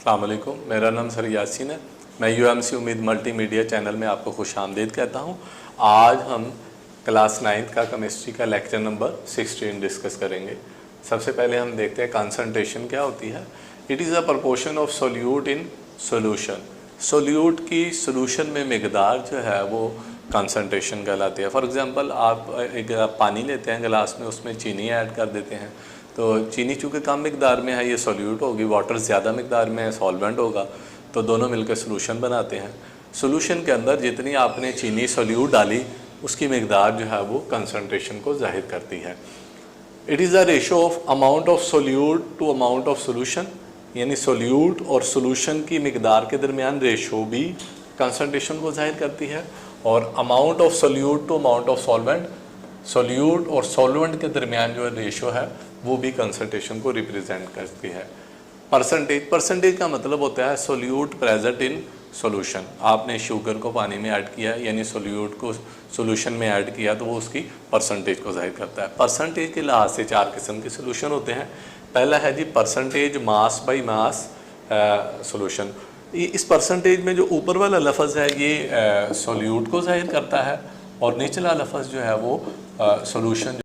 अस्सलाम वालेकुम, मेरा नाम सर यासीन है। मैं यूएमसी उम्मीद मल्टीमीडिया चैनल में आपको खुशामदीद कहता हूँ। आज हम क्लास 9th का केमिस्ट्री का लेक्चर नंबर 16 डिस्कस करेंगे। सबसे पहले हम देखते हैं कंसंट्रेशन क्या होती है। It is a proportion of solute in solution. Solute की सोल्यूशन में मिकदार जो है वो कंसंट्रेशन कहलाती है। फॉर एग्जांपल आप एक पानी लेते हैं गिलास में, उसमें चीनी ऐड कर देते हैं, तो चीनी चूँकि कम मिकदार में है ये सोल्यूट होगी, वाटर ज़्यादा मिकदार में है सॉल्वेंट होगा, तो दोनों मिलकर सोल्यूशन बनाते हैं। सोल्यूशन के अंदर जितनी आपने चीनी सोल्यूट डाली उसकी मिकदार जो है वो कंसंट्रेशन को जाहिर करती है। It is a ratio of amount of solute to amount of solution, यानी सोल्यूट और सोल्यूशन की मिकदार के दरमियान रेशो भी कंसंट्रेशन को जाहिर करती है। और amount of solute to amount of solvent, solute और सॉल्वेंट के दरमियान जो रेशो है वो भी कंसंट्रेशन को रिप्रेजेंट करती है। परसेंटेज का मतलब होता है सोल्यूट प्रेजेंट इन सॉल्यूशन। आपने शुगर को पानी में ऐड किया यानी सोल्यूट को सॉल्यूशन में ऐड किया तो वो उसकी परसेंटेज को जाहिर करता है। परसेंटेज के लिहाज से 4 किस्म के सॉल्यूशन होते हैं। पहला है जी percentage mass by mass solution. इस परसेंटेज में जो ऊपर वाला लफ्ज़ है ये सोल्यूट को जाहिर करता है और निचला लफ्ज़ जो है वो सॉल्यूशन